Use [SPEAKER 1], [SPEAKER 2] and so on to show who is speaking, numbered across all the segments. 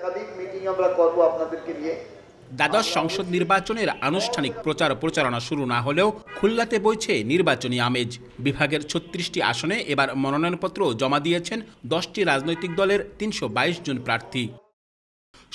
[SPEAKER 1] একাধিক মিটিং আমরা করব আপনাদেরকে নিয়ে।
[SPEAKER 2] দ্বাদশ সংসদ নির্বাচনের আনুষ্ঠানিক প্রচারণা শুরু না হলেও খুলনাতে বইছে নির্বাচনী আমেজ। বিভাগের ৩৬টি আসনে এবার মনোনয়নপত্র জমা দিয়েছেন ১০টি রাজনৈতিক দলের ৩২২ জন প্রার্থী।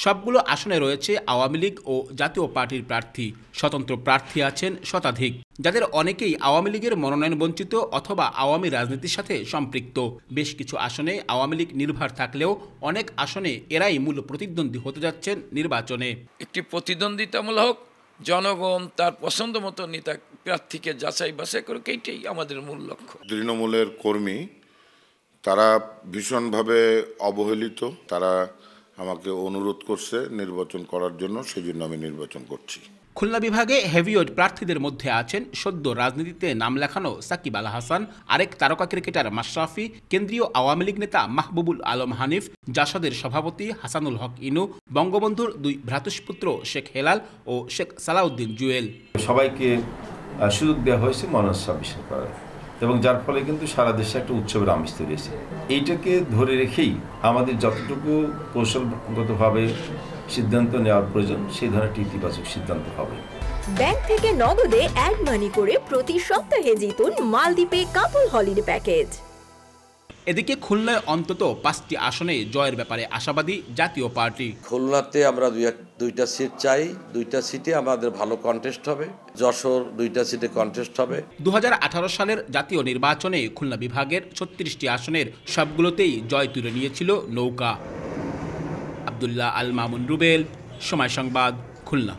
[SPEAKER 2] সবগুলো আসনে রয়েছে আওয়ামী লীগ ও জাতীয় পার্টির প্রার্থী। স্বতন্ত্র প্রার্থী আছেন শতাধিক, যাদের অনেকেই আওয়ামী লীগের মনোনয়ন বঞ্চিত অথবা আওয়ামী রাজনীতির সাথে সম্পৃক্ত। বেশ কিছু আসনে আওয়ামী লীগ নির্ভর থাকলেও অনেক আসনে এরাই মূল প্রতিদ্বন্দ্বী হতে যাচ্ছেন নির্বাচনে।
[SPEAKER 3] একটি প্রতিদ্বন্দ্বিতামূলক জনগণ তার পছন্দ মতো নেতা প্রার্থীকে যাচাই বাছাই করে, এইটাই আমাদের মূল লক্ষ্য।
[SPEAKER 4] তৃণমূলের কর্মী তারা ভীষণভাবে অবহেলিত। তারা আমাকে অনুরোধ করছে নির্বাচন করার জন্য, সেই জন্য আমি নির্বাচন করছি।
[SPEAKER 2] খুলনা বিভাগে হেভিওয়েট প্রার্থীদের মধ্যে আছেন সদ্য রাজনীতিতে নাম লেখানো সাকিব আল হাসান, আরেক তারকা ক্রিকেটার মাশরাফি, কেন্দ্রীয় আওয়ামী লীগ নেতা মাহবুবুল আলম হানিফ, জাসদের সভাপতি হাসানুল হক ইনু, বঙ্গবন্ধুর দুই ভ্রাতুষ্পুত্র শেখ হেলাল ও শেখ সালাউদ্দিন জুয়েল।
[SPEAKER 5] সবাইকে সুযোগ দেওয়া হয়েছে মনোনয়ন সাবমিশন করার, এবং যার ফলে কিন্তু সারা দেশে একটা উৎসবের আমেজ তৈরি হয়েছে। এইটাকে ধরে রেখেই আমাদের যতটুকু কৌশলগতভাবে সিদ্ধান্ত নেওয়ার প্রয়োজন, সেই ধরনের একটি ইতিবাচক সিদ্ধান্ত হবে।
[SPEAKER 6] ব্যাংক থেকে নগদে অ্যাড মানি করে প্রতি সপ্তাহে জিতুন মালদ্বীপে কাপল হলিডে প্যাকেজ।
[SPEAKER 2] এদিকে খুলনায় অন্তত 5টি আসনে জয়ের ব্যাপারে আশাবাদী জাতীয় পার্টি।
[SPEAKER 7] খুলনাতে আমরা দুইটা সিট চাই, 2টা সিটে আমাদের ভালো কন্টেস্ট হবে। যশোর 2টা সিটে কন্টেস্ট হবে।
[SPEAKER 2] 2018 সালের জাতীয় নির্বাচনে খুলনা বিভাগের 36টি আসনের সবগুলোতেই জয় তুলে নিয়েছিল নৌকা। আব্দুল্লাহ আল মামুন রুবেল, সময় সংবাদ, খুলনা।